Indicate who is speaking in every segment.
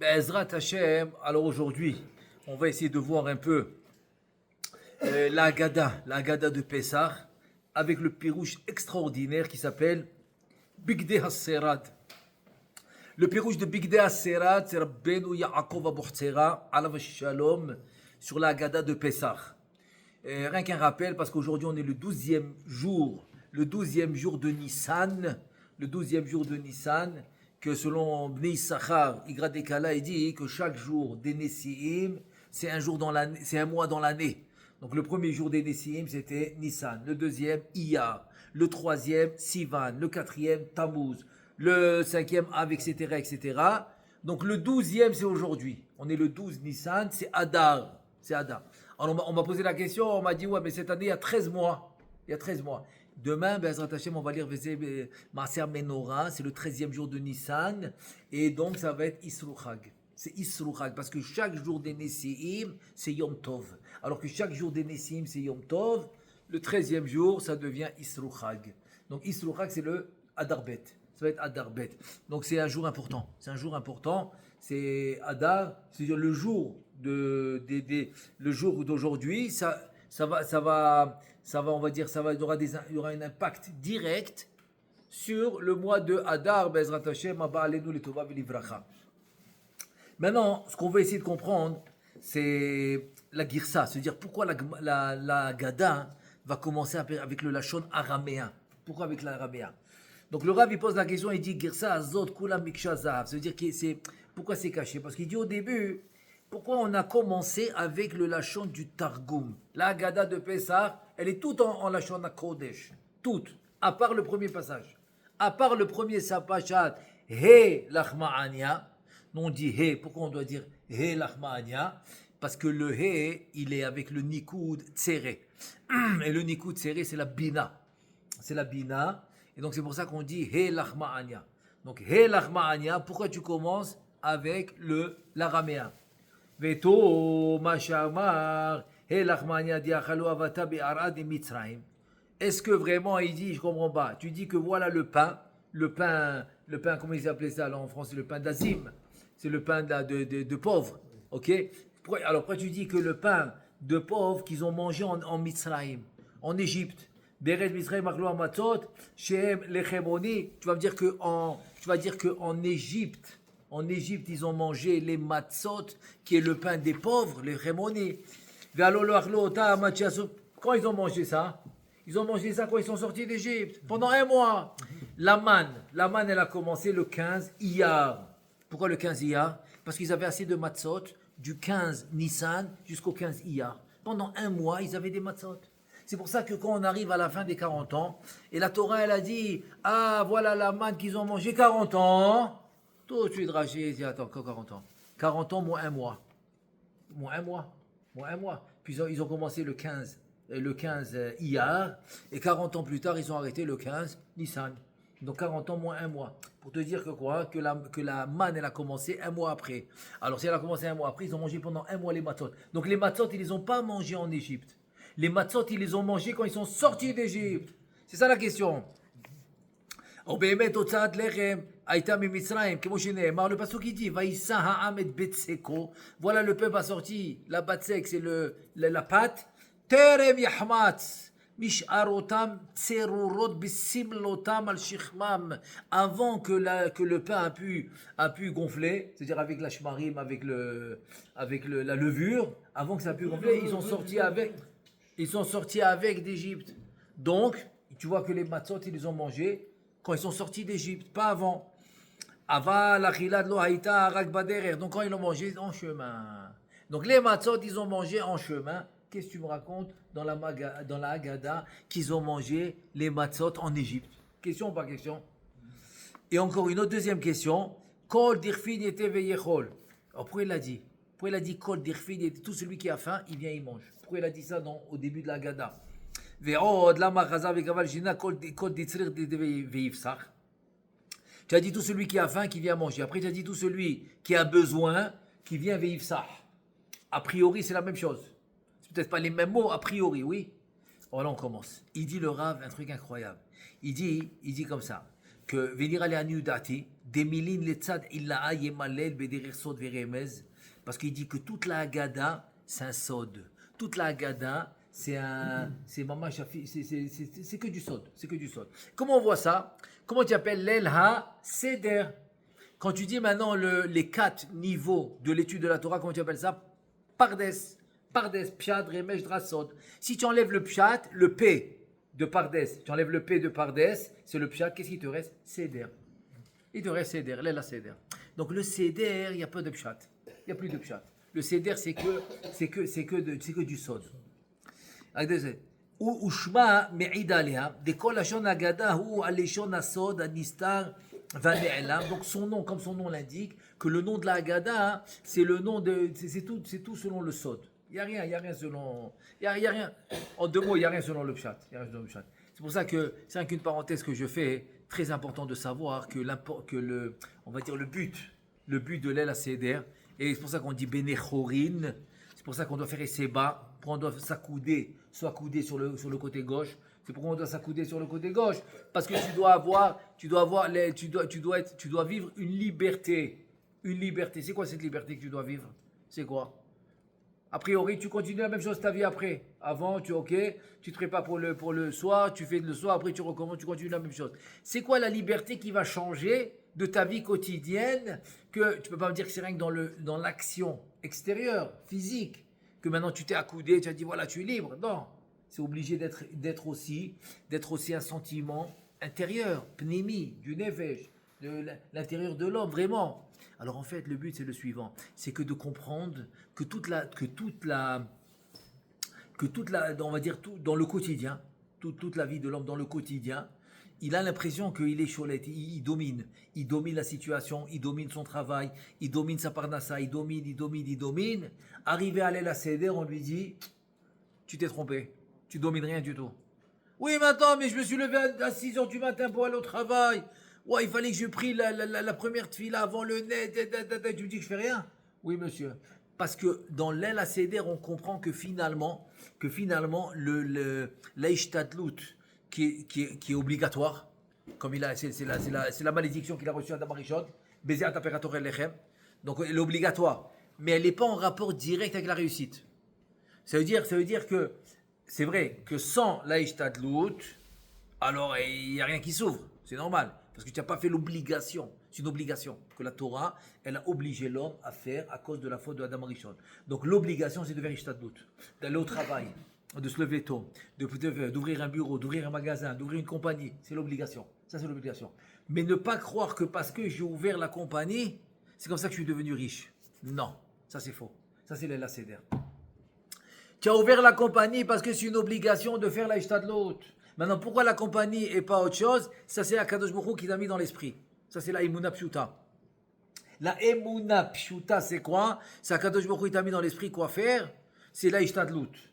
Speaker 1: Ezrat Hashem, alors aujourd'hui, on va essayer de voir un peu la Haggadah de Pessah, avec le pirouche extraordinaire qui s'appelle Bigdei HaSerad. Le pirouche de Bigdei HaSerad, c'est Rabbeinu Yaakov Abu Tzera, alav shalom, sur la Haggadah de Pessah. Rien qu'un rappel, parce qu'aujourd'hui on est le 12e jour de Nissan, le 12e jour de Nissan, que selon Bnei Issachar, Igradekala, il dit que chaque jour des Nessiim, c'est un jour dans l'année, c'est un mois dans l'année. Donc le premier jour des Nessiim, c'était Nissan, le deuxième, Iyar, le troisième, Sivan, le quatrième, Tammuz, le cinquième, Av, etc., etc. Donc le 12e, c'est aujourd'hui. On est le 12 Nissan, c'est Adar. C'est Adar. Alors on m'a posé la question, on m'a dit, ouais, mais cette année, il y a 13 mois. Il y a 13 mois. Demain, Bezrat Hashem, on va lire Maaser Menorah, c'est le 13e jour de Nissan, et donc ça va être Isru Chag. C'est Isru Chag, parce que chaque jour des Nessiim, c'est Yom Tov. Alors que chaque jour des Nessiim, c'est Yom Tov, le 13e jour, ça devient Isru Chag. Donc Isru Chag, c'est le Adarbet. Ça va être Adarbet. Donc c'est un jour important. C'est un jour important. C'est Adar, c'est-à-dire le jour le jour d'aujourd'hui, on va dire, il y aura un impact direct sur le mois de Adar, Bezrat Hashem, Abba Aleinu Letova Velivracha. Maintenant, ce qu'on va essayer de comprendre, c'est la Girsa, c'est-à-dire pourquoi la Haggadah va commencer avec le Lachon araméen. Pourquoi avec l'araméen? Donc le Rav, il pose la question, il dit Girsa Azot Kula Miksha Zahav, c'est-à-dire pourquoi c'est caché? Parce qu'il dit au début, pourquoi on a commencé avec le Lachon du Targum? La Haggadah de Pessah, elle est toute en Lachon HaKodesh. Toute. À part le premier passage. À part le premier Sapachat, He Lachma'ania. On dit He. Pourquoi on doit dire He Lachma'ania? Parce que le He, il est avec le Nikud Tsere. Et le Nikud Tsere, c'est la Bina. C'est la Bina. Et donc c'est pour ça qu'on dit He Lachma'ania. Donc He Lachma'ania, pourquoi tu commences avec l'araméen? Veto, Machamar, He Lachma'ania diachalo avata be'arad et Mitzrayim. Est-ce que vraiment il dit, je comprends pas, tu dis que voilà le pain, comment ils appelaient ça là en France, c'est le pain d'Azim, c'est le pain de pauvres, ok? Alors pourquoi tu dis que le pain de pauvres qu'ils ont mangé en Mitzrayim, en Égypte, Bered Mitzrayim Achlo Amatzot, Shem Lechemoni, tu vas dire que en Égypte, ils ont mangé les matzot, qui est le pain des pauvres, les rémonis. Quand ils ont mangé ça? Ils ont mangé ça quand ils sont sortis d'Égypte, pendant un mois. La manne, elle a commencé le 15 Iyar. Pourquoi le 15 Iyar? Parce qu'ils avaient assez de matzot du 15 Nissan jusqu'au 15 Iyar. Pendant un mois, ils avaient des matzot. C'est pour ça que quand on arrive à la fin des 40 ans, et la Torah, elle a dit, ah, voilà la manne qu'ils ont mangé 40 ans. Tout de suite, Rachid dit, attends, 40 ans. 40 ans moins un mois. Moins un mois. Puis ils ont commencé le 15 Iyar, et 40 ans plus tard, ils ont arrêté le 15 Nissan. Donc 40 ans moins un mois. Pour te dire que quoi? Que la manne, elle a commencé un mois après. Alors si elle a commencé un mois après, ils ont mangé pendant un mois les matzot. Donc les matzot, ils les ont pas mangés en Égypte. Les matzot, ils les ont mangés quand ils sont sortis d'Égypte. C'est ça la question. ובאמת הוצאת לחם הייתה ממצרים, כמו שנאמר, le pasuk qui dit, ויישא העם את בצקו, voilà le peuple a sorti, la batsek c'est la pâte, טרם יחמץ, משארותם צרורות בסמלותם על שכמם, avant que le pain a pu gonfler, c'est-à-dire avec la shmarim, avec la levure, avant que ça a pu gonfler, ils sont sortis avec d'Égypte. Donc, tu vois que les matzot, ils les ont mangés quand ils sont sortis d'Égypte, pas avant. Donc quand ils l'ont mangé en chemin. Donc les matzot, ils ont mangé en chemin. Qu'est-ce que tu me racontes dans la Haggadah qu'ils ont mangé les matzot en Égypte? Question ou pas question? Et encore une autre deuxième question. Kol dirfin était veyechol. Alors pourquoi il l'a dit? Pourquoi il a dit kol dirfin était tout celui qui a faim, il vient, il mange? Pourquoi il a dit ça au début de la Haggadah? Tu as dit tout celui qui a faim qui vient manger. Après tu as dit tout celui qui a besoin qui vient veivsach. A priori c'est la même chose. C'est peut-être pas les mêmes mots a priori, oui. Voilà, on commence. Il dit le Rav un truc incroyable. Il dit comme ça que venir aller à Niudati Demilin letzad illa'a yemalel bederir sod veremez. Parce qu'il dit que toute la Haggadah, c'est un sod. Toute la Haggadah, c'est que du sod. C'est que du sod. Comment on voit ça? Comment tu appelles l'el ha-seder? Quand tu dis maintenant les 4 niveaux de l'étude de la Torah, comment tu appelles ça? Pardes, pshat, remesh, drasod. Si tu enlèves le pshat, le p de pardes, tu enlèves le p de pardes, c'est le pshat, qu'est-ce qui te reste? Seder. Il te reste seder, l'el ha-seder. Donc le seder, il n'y a pas de pshat. Il n'y a plus de pshat. Le seder, c'est que du sod. Ushma me'ida alea, de kol lashon haggadah hu aleshon hasod hanistar vane'elam. Donc son nom, comme son nom l'indique, que le nom de la Haggadah, c'est le nom de, c'est tout selon le sod. Il y a rien selon, il y a rien. En 2 mots, il y a rien selon le pshat. C'est pour ça que c'est rien qu'une parenthèse que je fais. Très important de savoir que on va dire le but de l'el ha-seder. Et c'est pour ça qu'on dit Benechorin, c'est pour ça qu'on doit faire Esseba, on doit s'accouder, soit couder sur le côté gauche. C'est pourquoi on doit s'accouder sur le côté gauche, parce que tu dois vivre une liberté. Une liberté. C'est quoi cette liberté que tu dois vivre? C'est quoi? A priori, tu continues la même chose ta vie après. Avant, tu te prépares pour le soir, tu fais le soir, après tu recommences, tu continues la même chose. C'est quoi la liberté qui va changer de ta vie quotidienne, que tu peux pas me dire que c'est rien que dans l'action extérieure, physique, que maintenant tu t'es accoudé, tu as dit voilà, tu es libre. Non, c'est obligé d'être aussi un sentiment intérieur, pnimi, du nefesh, de l'intérieur de l'homme, vraiment. Alors en fait, le but c'est le suivant, c'est que de comprendre que toute la, on va dire tout dans le quotidien, toute la vie de l'homme dans le quotidien, il a l'impression qu'il est cholette, il domine la situation, il domine son travail, il domine sa parnassa, il domine. Arrivé à l'el ha-seder, on lui dit, tu t'es trompé, tu domines rien du tout. Oui, mais attends, mais je me suis levé à 6h du matin pour aller au travail. Ouais, il fallait que je prie la première tefila avant le nez. Tu me dis que je fais rien? Oui, monsieur. Parce que dans l'el ha-seder, on comprend que finalement, l'ishtadlut qui est obligatoire, comme c'est la malédiction qu'il a reçue à Adam Arishon, baiser à température lechem. Donc elle est obligatoire, mais elle n'est pas en rapport direct avec la réussite. Ça veut dire que c'est vrai que sans l'ishtadlut, alors il n'y a rien qui s'ouvre. C'est normal. Parce que tu n'as pas fait l'obligation. C'est une obligation que la Torah, elle a obligé l'homme à faire à cause de la faute de Adam Arishon. Donc l'obligation, c'est de faire ishtadlut, d'aller au travail, de se lever tôt, d'ouvrir un bureau, d'ouvrir un magasin, d'ouvrir une compagnie. C'est l'obligation. Ça, c'est l'obligation. Mais ne pas croire que parce que j'ai ouvert la compagnie, c'est comme ça que je suis devenu riche. Non, ça c'est faux. Ça, c'est l'el ha-seder. Tu as ouvert la compagnie parce que c'est une obligation de faire la ishtadlut. Maintenant, pourquoi la compagnie et pas autre chose? Ça, c'est Akadosh Baruch Hu qui t'a mis dans l'esprit. Ça, c'est la Emuna Pshuta. La Emuna Pshuta, c'est quoi? C'est Akadosh Baruch Hu qui t'a mis dans l'esprit quoi faire? C'est la ishtadlut.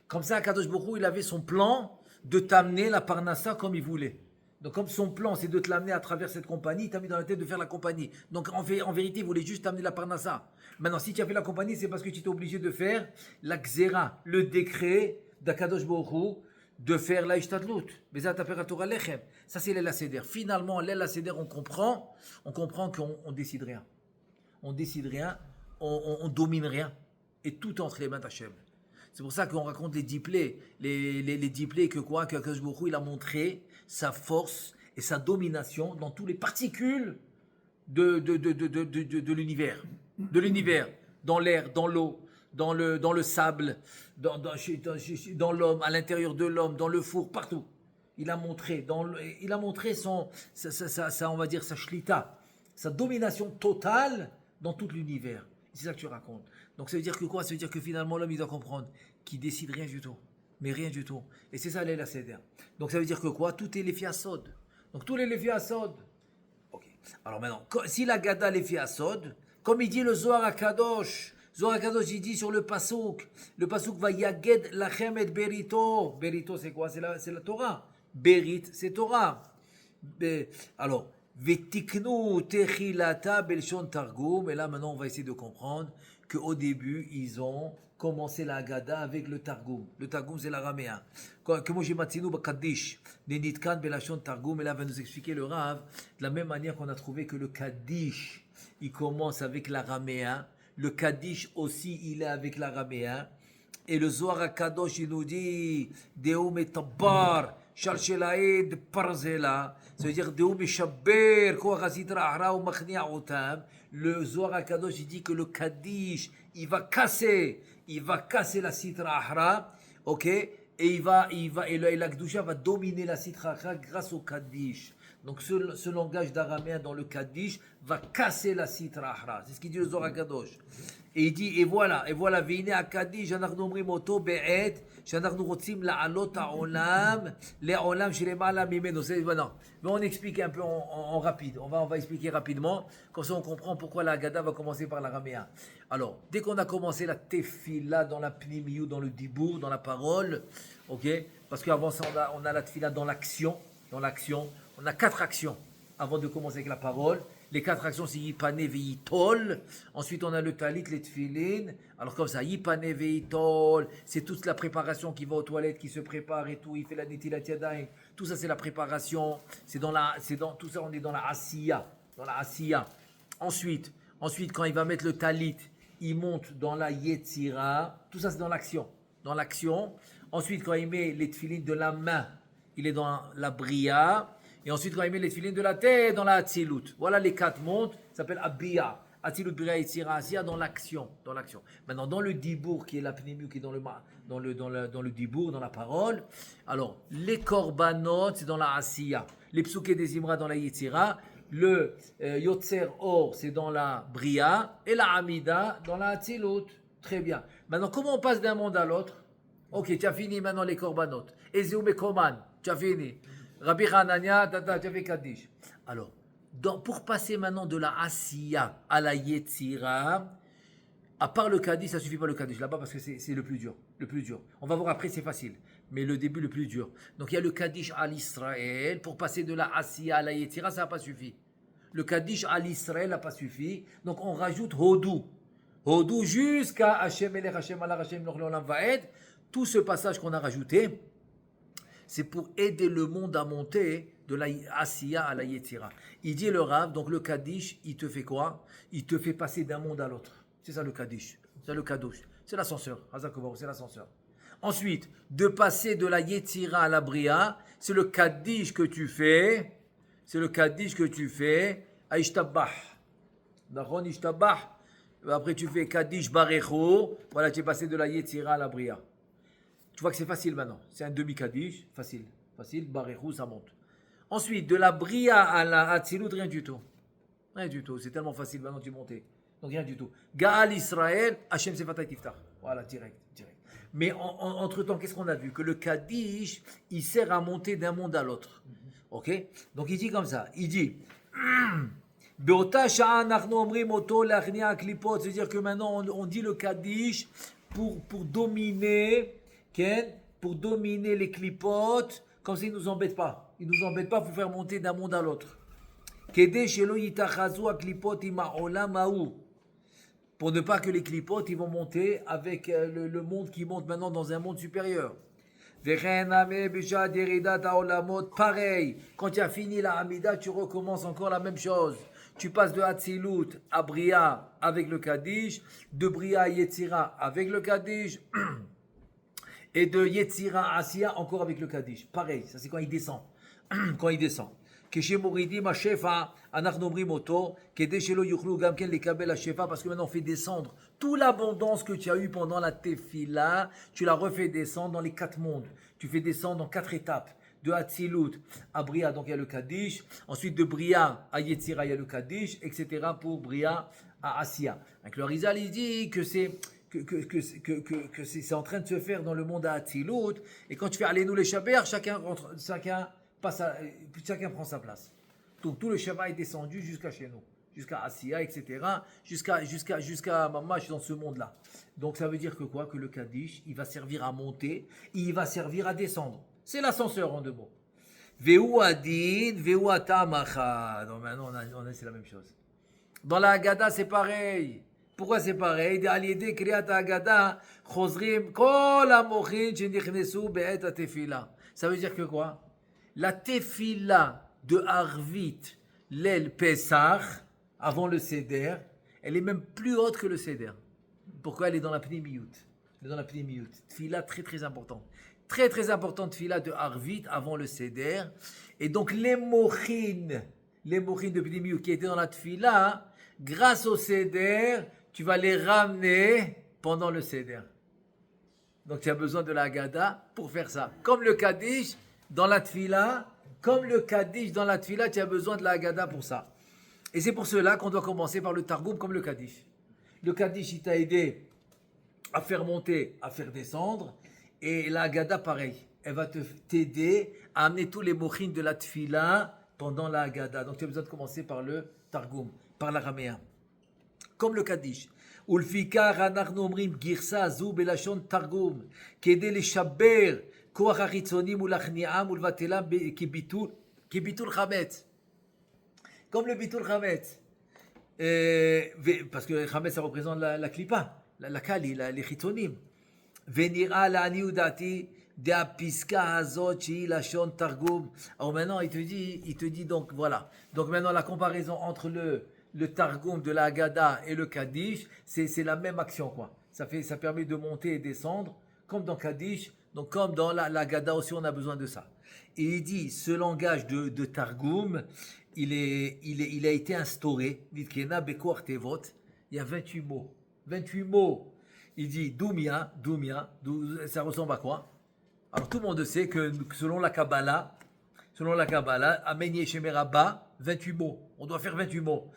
Speaker 1: Comme ça, Akadosh Baruch Hu, il avait son plan de t'amener la parnassa comme il voulait. Donc, comme son plan, c'est de te l'amener à travers cette compagnie, il t'a mis dans la tête de faire la compagnie. Donc, en vérité, il voulait juste t'amener la parnassa. Maintenant, si tu as fait la compagnie, c'est parce que tu étais obligé de faire la xéra, le décret d'Akadosh Baruch Hu, de faire la ishtadlut, bezat température lechem. Ça c'est l'el ha-seder. Finalement, l'el ha-seder, on comprend qu'on décide rien. On décide rien, on domine rien. Et tout entre les mains d'Hachem. C'est pour ça qu'on raconte les 10 plaies. Les 10 plaies que Akadosh Baruch Hu, il a montré sa force et sa domination dans toutes les particules de l'univers. De l'univers, dans l'air, dans l'eau, dans le sable, dans l'homme, à l'intérieur de l'homme, dans le four, partout. Il a montré son, on va dire, sa shlita, sa domination totale dans tout l'univers. C'est ça que tu racontes. Donc ça veut dire que quoi? Ça veut dire que finalement l'homme il doit comprendre qu'il décide rien du tout. Mais rien du tout. Et c'est ça l'el ha-seder. Donc ça veut dire que quoi? Tout est les asod. Donc tous les asod. Ok. Alors maintenant, si la Haggadah les asod, comme il dit le Zohar HaKadosh, il dit sur le pasouk va yaged lachem et berito. Berito c'est quoi? C'est la Torah. Berit c'est Torah. Alors Vetiknu techilata belshon targum. Et là, maintenant, on va essayer de comprendre qu'au début, ils ont commencé la Haggadah avec le Targum. Le Targum, c'est l'araméen. Comme j'ai matinu bakadish, nenitkan belashon targum. Et là, va nous expliquer le Rav, de la même manière qu'on a trouvé que le Kaddish, il commence avec l'araméen. Le Kaddish aussi, il est avec l'araméen. Et le Zohar HaKadosh, il nous dit Deum et Tabbar, Shalshelaïd Parzela. Ça veut dire Deum et Shabber, Kouachasitra Ahra ou Machnia Otam. Le Zohar HaKadosh, il dit que le Kaddish, il va casser la Sitra Ahra, ok? Et la Gdusha va dominer la Sitra Ahra grâce au Kaddish. Donc ce langage d'araméen dans le Kaddish va casser la Sitra Ahra. C'est ce qu'il dit le Zohar HaKadosh. Et il dit, et voilà, Veine Akadish, אנחנו אומרים אותו בעת שאנחנו רוצים לעלות העולם, לעולם שלמעלה ממנו. Mais on explique un peu en rapide, on va expliquer rapidement, comme ça on comprend pourquoi la Haggadah va commencer par l'araméen. Alors, dès qu'on a commencé la tefila dans la pnimiyu, dans le dibour, dans la parole, ok, parce qu'avant ça on a la tefila dans l'action, on a 4 actions avant de commencer avec la parole. Les 4 actions, c'est Yipane Veitol. Ensuite, on a le Talit, les Tfilin. Alors, comme ça, Yipane Veitol, c'est toute la préparation qui va aux toilettes, qui se prépare et tout. Il fait la Netilat Yadayim. Tout ça, c'est la préparation. Tout ça, on est dans la Asiya. Ensuite, quand il va mettre le Talit, il monte dans la Yetzira. Tout ça, c'est dans l'action. Ensuite, quand il met les Tfilin de la main, il est dans la Bria. Et ensuite, quand il met les filines de la tête, dans la Hatzilut. Voilà les 4 mondes, ça s'appelle Abia. Hatzilut, Bria, Yetzira, Asiya, dans l'action. Maintenant, dans le Dibour, qui est la pnémiu, qui est dans le Dibour, dans la parole. Alors, les Korbanot, c'est dans la Asiya. Les Psuké des Imra, dans la Yetzira. Le Yotzer Or, c'est dans la Bria. Et la Amida, dans la Hatzilut. Très bien. Maintenant, comment on passe d'un monde à l'autre? Ok, tu as fini maintenant les Korbanot. Ezeu Mekoman, tu as fini. Rabbi Hanania, tu avais Kaddish. Alors, pour passer maintenant de la Asiya à la Yetzira, à part le Kaddish, ça ne suffit pas le Kaddish là-bas parce que c'est le plus dur. On va voir après, c'est facile. Mais le début, le plus dur. Donc, il y a le Kaddish à l'Israël. Pour passer de la Asiya à la Yetzira, ça n'a pas suffi. Le Kaddish à l'Israël n'a pas suffi. Donc, on rajoute Hodou. Hodou jusqu'à Hashem Elech, Hashem Allah, Hashem L'Olam Vaed. Tout ce passage qu'on a rajouté, c'est pour aider le monde à monter de la Asiya à la Yetzira. Il dit le Rav, donc le Kaddish, il te fait quoi? Il te fait passer d'un monde à l'autre. C'est ça le Kaddish. C'est le Kadosh. C'est l'ascenseur. C'est l'ascenseur. Ensuite, de passer de la Yetzira à la Bria, c'est le Kaddish que tu fais. À Ishtabah. D'accord, Ishtabah. Après, tu fais Kaddish Barecho. Voilà, tu es passé de la Yetzira à la Bria. Tu vois que c'est facile maintenant. C'est un demi-Kaddish. Facile. Baréchou, ça monte. Ensuite, de la Bria à la Hatzilut, rien du tout. C'est tellement facile maintenant de monter. Donc rien du tout. Gaal Israël, Hachem Sefatay Tiftar. Voilà, direct. Mais entre-temps, qu'est-ce qu'on a vu? Que le Kaddish, il sert à monter d'un monde à l'autre. Ok? Donc il dit comme ça. Il dit... C'est-à-dire que maintenant, on dit le Kaddish pour dominer... pour dominer les clipotes, comme ça ils ne nous embêtent pas. Pour faire monter d'un monde à l'autre. Pour ne pas que les clipotes ils vont monter avec le monde qui monte maintenant dans un monde supérieur. Pareil, quand tu as fini la Hamida, tu recommences encore la même chose. Tu passes de Hatzilut à Bria avec le Kaddish, de Bria à Yetzira avec le Kaddish. Et de Yetzira à Asiya encore avec le Kaddish. Pareil, ça c'est quand il descend. Parce que maintenant on fait descendre toute l'abondance que tu as eue pendant la tefila, tu la refais descendre dans les 4 mondes. Tu fais descendre en 4 étapes. De Hatzilut à Bria, donc il y a le Kaddish. Ensuite de Bria à Yetzira, il y a le Kaddish, etc. pour Bria à Asiya. Donc le Rizal, il dit que c'est en train de se faire dans le monde à Hatzilut. Et quand tu fais Aleinu les Shaber, chacun prend sa place. Donc tout le Shabbat est descendu jusqu'à chez nous, jusqu'à Asiya, etc. Jusqu'à Mamash dans ce monde-là. Donc ça veut dire que quoi? Que le Kaddish, il va servir à monter, et il va servir à descendre. C'est l'ascenseur en 2 mots. Ve'u adin, ve'u atam achad. Donc maintenant, c'est la même chose. Dans la Haggadah, c'est pareil. Pourquoi c'est pareil? Al yedei kriyat Haggadah, chozrim kol hamochin shenichnesu be'et hatefila. Ça veut dire que quoi? La tefila de Arvit, l'El Pesach, avant le Seder, elle est même plus haute que le Seder. Pourquoi? Elle est dans la Pnimiyut. Elle est dans la Pnimiyut. Tefila très très importante. Très très importante tefila de Arvit avant le Seder. Et donc les mochines de Pnimiyut qui étaient dans la tefila, grâce au Seder, tu vas les ramener pendant le Seder. Donc tu as besoin de la Haggadah pour faire ça. Comme le Kaddish dans la tefila, tu as besoin de la Haggadah pour ça. Et c'est pour cela qu'on doit commencer par le Targum comme le Kaddish. Le Kaddish, il t'a aidé à faire monter, à faire descendre. Et la Haggadah, pareil. Elle va t'aider à amener tous les mochines de la tefila pendant la Haggadah. Donc tu as besoin de commencer par le Targum, par l'araméen. Comme le Kaddish. ולפיכך אנחנו אומרים גרסה זו בלשון תרגום כדי לשבר כוח החיצונים ולהכניעם ולבטלם כביטול חמץ. Comme le ביטול חמץ. parce que חמץ ça représente la klipa, la kali, les חיצונים. ונראה לעניות דעתי דהפסקה הזאת שהיא לשון תרגום. Alors maintenant il te dit donc voilà. Donc maintenant la comparaison entre le Targum de la Haggadah et le Kaddish, c'est la même action, quoi. Ça permet de monter et descendre, comme dans Kaddish, donc comme dans la Haggadah aussi, on a besoin de ça. Et il dit, ce langage de Targum, il a été instauré, il y a 28 mots. 28 mots. Il dit, Doumia, ça ressemble à quoi? Alors tout le monde sait que selon la Kabbalah, Amen Yesheme Rabba, 28 mots. On doit faire 28 mots.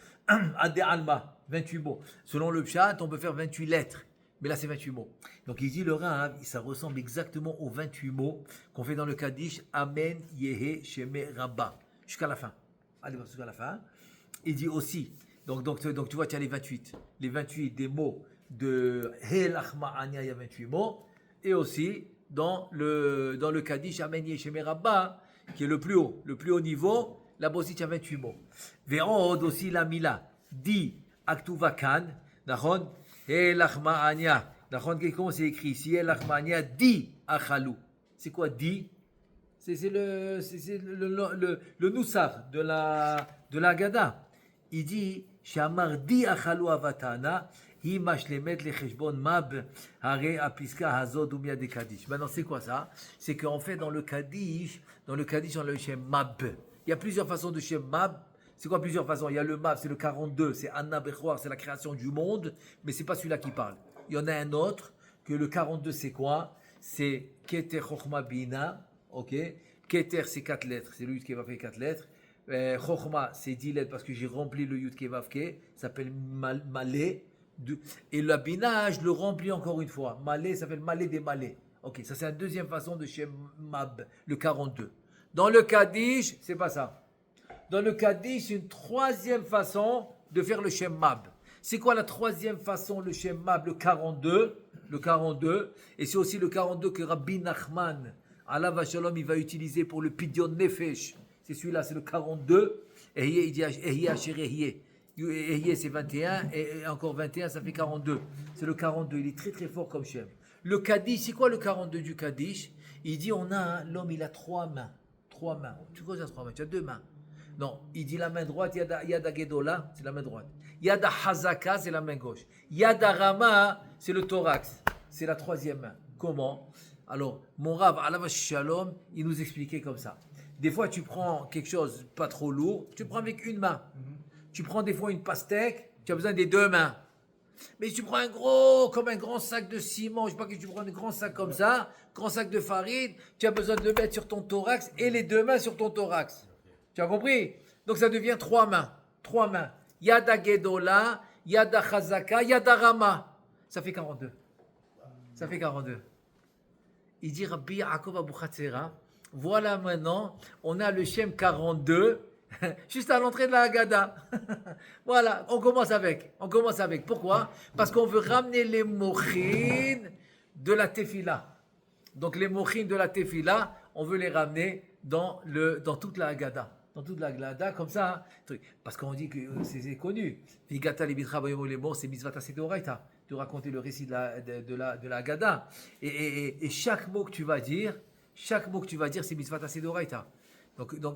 Speaker 1: Ade Alma, 28 mots. Selon le Pshat, on peut faire 28 lettres. Mais là, c'est 28 mots. Donc, il dit le Rav, ça ressemble exactement aux 28 mots qu'on fait dans le Kaddish. Amen Yehe Sheme Rabba. Jusqu'à la fin. Allez, jusqu'à la fin. Il dit aussi, donc tu vois, tu as les 28. Les 28 des mots de Hel Achma Anya, il y a 28 mots. Et aussi, dans le Kaddish, Amen Yehe Sheme Rabba, qui est le plus haut niveau, là-bas aussi, il y a 28 mots. Ve'od aussi la mila, di aktuva kan, nachon, elachma anya, nachon, comment c'est écrit ici, elachma anya, di achalu. C'est quoi di? C'est le noussar de la Haggadah. Il dit, shamar di achalu avatana, hi mashlemet lecheshbon mab, hare apiska hazod umia de Kaddish. Maintenant, c'est quoi ça? C'est qu'en fait, dans le Kaddish, on a le Shem Mab. Il y a plusieurs façons de Shem Mab. C'est quoi plusieurs façons? Il y a le Mab, c'est le 42, c'est Anna Bechouar, c'est la création du monde, mais c'est pas celui-là qui parle. Il y en a un autre, que le 42, c'est quoi? C'est Keter Chochma Bina, ok? Keter, c'est 4 lettres, c'est le Yud Kevavke 4 lettres. Chochma, c'est 10 lettres parce que j'ai rempli le Yud Kevavke, ça s'appelle Malé. Et la Bina, je le remplis encore une fois. Malé, ça s'appelle Malé des Malés. Ok, ça c'est la deuxième façon de Shem Mab, le 42. Dans le Kaddish, c'est pas ça. Dans le Kaddish, c'est une troisième façon de faire le Shem Mab. C'est quoi la troisième façon, le Shem Mab, le 42? Le 42. Et c'est aussi le 42 que Rabbi Nachman, Alav Shalom, il va utiliser pour le Pidyon Nefesh. C'est celui-là, c'est le 42. Et il dit Ehiye Asher Ehiye. Ehiye, c'est 21. Et encore 21, ça fait 42. C'est le 42. Il est très très fort comme Shem. Le Kaddish, c'est quoi le 42 du Kaddish? Il dit, l'homme, il a 3 mains. 3 mains. Tu vois, ça 3 mains. Tu as 2 mains. Non, il dit la main droite, Yada Gedola, c'est la main droite. Yada Hazaka, c'est la main gauche. Yada Rama, c'est le thorax. C'est la 3e main. Comment? Alors, mon Rav, Alav Shalom, il nous expliquait comme ça. Des fois, tu prends quelque chose pas trop lourd, tu prends avec une main. Tu prends des fois une pastèque, tu as besoin des 2 mains. Mais si tu prends comme un grand sac de ciment, je sais pas que tu prends un grand sac comme ça, grand sac de farine, tu as besoin de le mettre sur ton thorax et les 2 mains sur ton thorax. Tu as compris? Donc ça devient 3 mains. 3 mains. Yada Gedola, Yada Chazaka, Yada Rama. Ça fait 42. Ça fait 42. Il dit Rabbi Yaakov Abu Chatzera, voilà maintenant, on a le Shem 42. Juste à l'entrée de la Haggadah. Voilà, on commence avec. Pourquoi? Parce qu'on veut ramener les mochines de la tefila. Donc les mochines de la tefila, on veut les ramener dans toute la Haggadah. Dans toute la Haggadah, comme ça, hein, parce qu'on dit que c'est connu. Vigata libitra bayom lemo, c'est mitzvah tasedoraita, de raconter le récit de la Haggadah. Et chaque mot que tu vas dire, c'est mitzvah tasedoraita.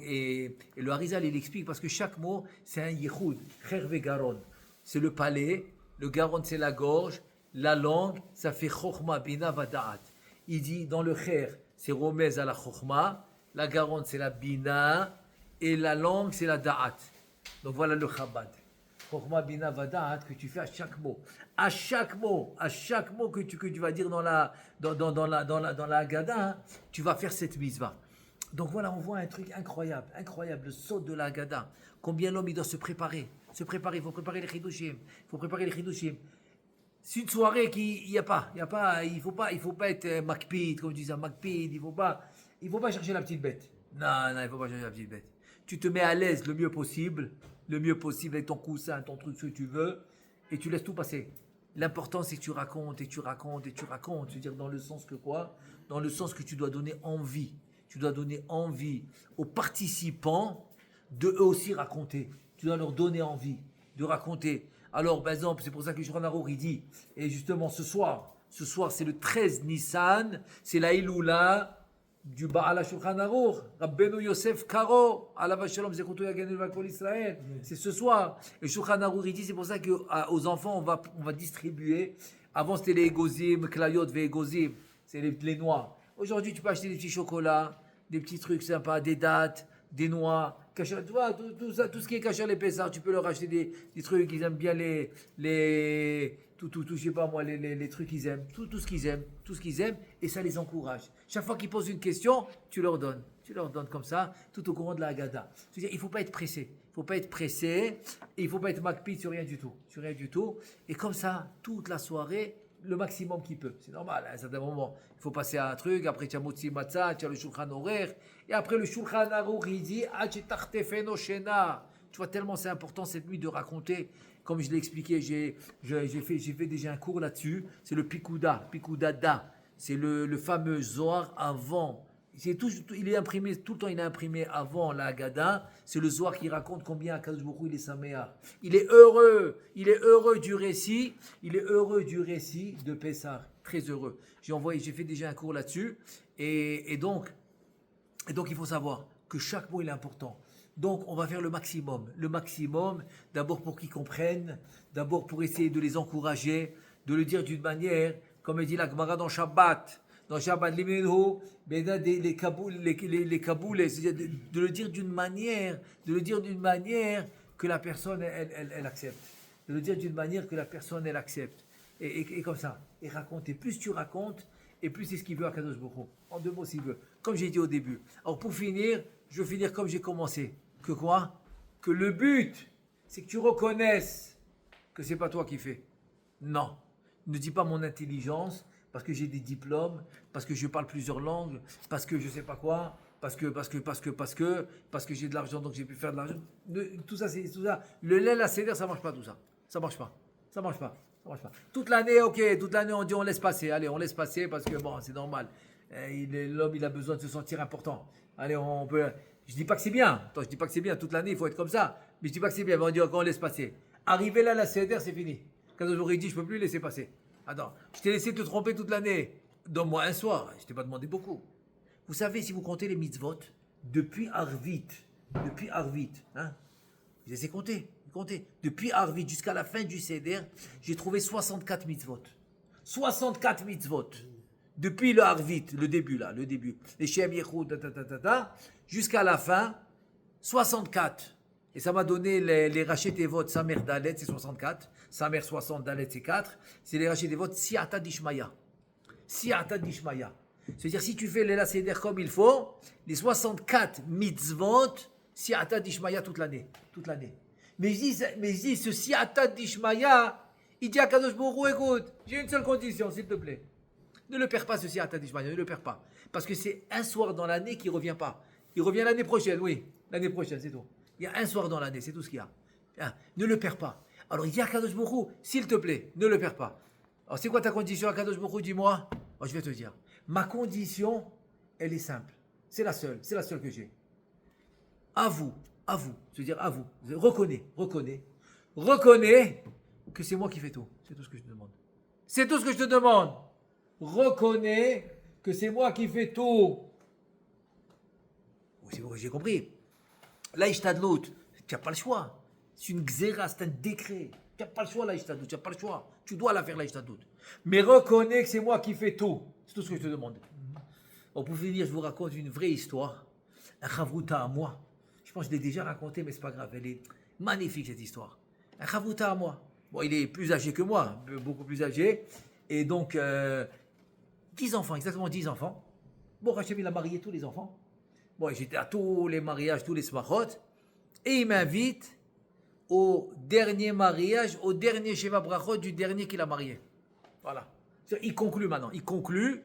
Speaker 1: Et le Harizal, il explique parce que chaque mot, c'est un yichud, cher vegaron. C'est le palais, le garon, c'est la gorge, la langue, ça fait chokhma, bina, vada'at. Il dit dans le cher, c'est romez à la chokhma, la garonne, c'est la bina, et la langue, c'est la da'at. Donc voilà le chabad. Chokhma, bina, vada'at que tu fais à chaque mot. À chaque mot que tu vas dire dans la Haggadah, hein, tu vas faire cette mitzvah. Donc voilà, on voit un truc incroyable, le saut de la Haggadah. Combien l'homme il doit se préparer, il faut préparer les chidushim, C'est une soirée il faut pas être makpid, comme tu disais, makpid, il faut pas chercher la petite bête. Non, il faut pas chercher la petite bête. Tu te mets à l'aise le mieux possible avec ton coussin, ton truc, ce que tu veux, et tu laisses tout passer. L'important, c'est que tu racontes, c'est-à-dire dans le sens que quoi ? Dans le sens que tu dois donner envie. Tu dois donner envie aux participants de eux aussi raconter. Tu dois leur donner envie de raconter. Alors, par exemple, c'est pour ça que Shulchan Aruch, il dit, et justement ce soir c'est le 13 Nissan, c'est la Iloula du Baal HaShulchan Aruch, Rabbeinu Yosef Karo, Alav Shalom Zechuto Yagen Kol Israël. C'est ce soir. Et Shulchan Aruch, il dit, c'est pour ça qu'aux enfants, on va distribuer. Avant, c'était les Egozim, Klayot, Ve'egozim, c'est les noix. Aujourd'hui, tu peux acheter des petits chocolats, des petits trucs sympas, des dattes, des noix, tu vois, tout ce qui est caché à l'épaisseur, tu peux leur acheter des trucs, ils aiment bien je sais pas moi, les trucs qu'ils aiment, tout ce qu'ils aiment, et ça les encourage. Chaque fois qu'ils posent une question, tu leur donnes comme ça, tout au courant de la Haggadah. C'est-à-dire, il ne faut pas être pressé, et il ne faut pas être makpid sur rien du tout, et comme ça, toute la soirée, le maximum qu'il peut. C'est normal, à un certain moment, il faut passer à un truc, après tu as Motzi Matzah, tu as le Shulchan Aruch, et après le Shulchan Aruch, il dit tu vois, tellement c'est important cette nuit de raconter, comme je l'ai expliqué, j'ai fait déjà un cours là-dessus, c'est le Pikudada, c'est le fameux Zohar avant. Il est imprimé, tout le temps il est imprimé avant la Haggadah, c'est le Zohar qui raconte combien Akadosh Baruch Hu il est saméach. Il est heureux du récit de Pessah, très heureux. J'ai fait déjà un cours là-dessus, et donc il faut savoir que chaque mot il est important. Donc on va faire le maximum, d'abord pour qu'ils comprennent, d'abord pour essayer de les encourager, de le dire d'une manière, comme dit la Gemara dans Shabbat, les kaboules, c'est-à-dire de le dire d'une manière que la personne elle accepte. De le dire d'une manière que la personne elle accepte. Et comme ça, et raconter. Plus tu racontes, et plus c'est ce qu'il veut à Kadosh Baruch Hu. En 2 mots s'il veut. Comme j'ai dit au début. Alors pour finir, je vais finir comme j'ai commencé. Que quoi ? Que le but, c'est que tu reconnaisses que c'est pas toi qui fais. Non. Ne dis pas mon intelligence, parce que j'ai des diplômes, parce que je parle plusieurs langues, parce que je sais pas quoi, parce que j'ai de l'argent donc j'ai pu faire de l'argent. Tout ça, c'est tout ça. Le lait, la cédère, ça marche pas tout ça. Ça marche pas. Toute l'année, on dit on laisse passer. Allez, on laisse passer parce que bon, c'est normal. L'homme, il a besoin de se sentir important. Allez, on peut. Je dis pas que c'est bien. Toute l'année, il faut être comme ça. Mais je dis pas que c'est bien. Mais on dit on laisse passer. Arrivé là, la cédère, c'est fini. Quand j'aurais dit, je peux plus laisser passer. Attends, je t'ai laissé te tromper toute l'année. Donne-moi un soir. Je t'ai pas demandé beaucoup. Vous savez, si vous comptez les mitzvot, depuis Arvit, hein, je les ai comptés. Depuis Arvit jusqu'à la fin du Seder, j'ai trouvé 64 mitzvot. 64 mitzvot. Depuis le Arvit, le début. Les Shem Yechud, jusqu'à la fin, 64. Et ça m'a donné les rachets des votes, Samer Dalet, c'est 64. Samer 60, Dalet, c'est 4. C'est les rachets des votes, Siata Dishmaya. C'est-à-dire, si tu fais les Seder comme il faut, les 64 mitzvot, Siata Dishmaya toute l'année. Mais je dis, ce Siata Dishmaya, il dit à Kadosh Baruch Hu, écoute, j'ai une seule condition, s'il te plaît. Ne le perds pas, ce Siata Dishmaya, ne le perds pas. Parce que c'est un soir dans l'année qui ne revient pas. Il revient l'année prochaine, oui. L'année prochaine, c'est tout. Il y a un soir dans l'année, c'est tout ce qu'il y a. Hein, ne le perds pas. Alors il dit à Kadosh Baruch Hu, s'il te plaît, ne le perds pas. Alors c'est quoi ta condition à Kadosh Baruch Hu, dis-moi. Alors, je vais te dire. Ma condition, elle est simple. C'est la seule que j'ai. À vous, je veux dire à vous. Reconnais que c'est moi qui fais tout. C'est tout ce que je te demande. C'est tout ce que je te demande. Reconnais que c'est moi qui fais tout. C'est bon, j'ai compris. Là, Ishtadlout, tu n'as pas le choix. C'est une xéra, c'est un décret. Tu n'as pas le choix, là, Ishtadlout, tu n'as pas le choix. Tu dois la faire, là, Ishtadlout. Mais reconnais que c'est moi qui fais tout. C'est tout ce que je te demande. Bon, pour finir, je vous raconte une vraie histoire. Un chavruta à moi. Je pense que je l'ai déjà raconté, mais c'est pas grave. Elle est magnifique, cette histoire. Un chavruta à moi. Bon, il est plus âgé que moi, beaucoup plus âgé. Et donc, 10 enfants, exactement 10 enfants. Bon, Hachem, il a marié tous les enfants. Bon, j'étais à tous les mariages, tous les smachot. Et il m'invite au dernier mariage, au dernier Sheva Brachot du dernier qu'il a marié. Voilà. Il conclut maintenant. Il conclut.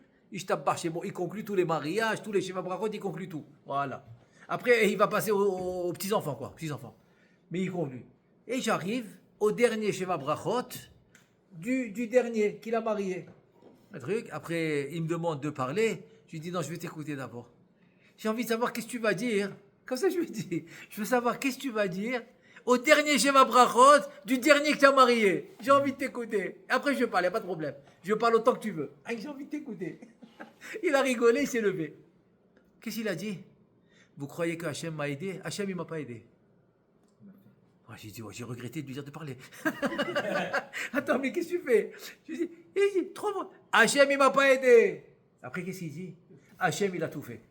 Speaker 1: Bon, il conclut tous les mariages, tous les Sheva Brachot, il conclut tout. Voilà. Après, il va passer aux petits-enfants, quoi. Petits-enfants. Mais il conclut. Et j'arrive au dernier Sheva Brachot du dernier qu'il a marié. Un truc. Après, il me demande de parler. Je lui dis non, je vais t'écouter d'abord. J'ai envie de savoir qu'est-ce que tu vas dire. Comme ça, je lui dis. Je veux savoir qu'est-ce que tu vas dire au dernier Sheva Brachot du dernier que tu as marié. J'ai envie de t'écouter. Après, je parle, il n'y a pas de problème. Je parle autant que tu veux. Ah, j'ai envie de t'écouter. Il a rigolé, il s'est levé. Qu'est-ce qu'il a dit? Vous croyez que Hachem m'a aidé? Hachem, il ne m'a pas aidé. J'ai dit, j'ai regretté de lui dire de parler. Attends, mais qu'est-ce que tu fais? Je lui dis, trop bon. Hachem, il ne m'a pas aidé. Après, qu'est-ce qu'il dit? Hachem, il a tout fait.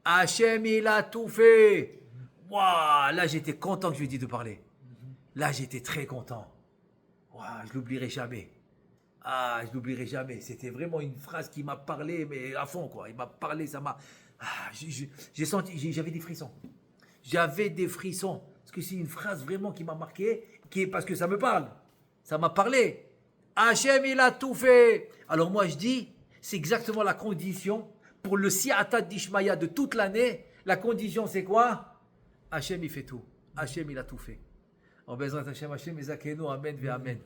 Speaker 1: Hachem, il a tout fait. Waouh, là, j'étais content que je lui ai dit de parler. Là, j'étais très content. Waouh, je l'oublierai jamais. Ah, je l'oublierai jamais. C'était vraiment une phrase qui m'a parlé, mais à fond, quoi. Il m'a parlé, ça m'a... Ah, j'ai senti, j'avais des frissons. J'avais des frissons. Parce que c'est une phrase vraiment qui m'a marqué, parce que ça me parle. Ça m'a parlé. Hachem, il a tout fait. Alors moi, je dis, c'est exactement la condition pour le si'ata d'Ishmaïa de toute l'année. La condition, c'est quoi? Hachem, il fait tout. Hachem, il a tout fait. En bezrat Hachem, Hachem, Ezakenu, Amen, ve Amen.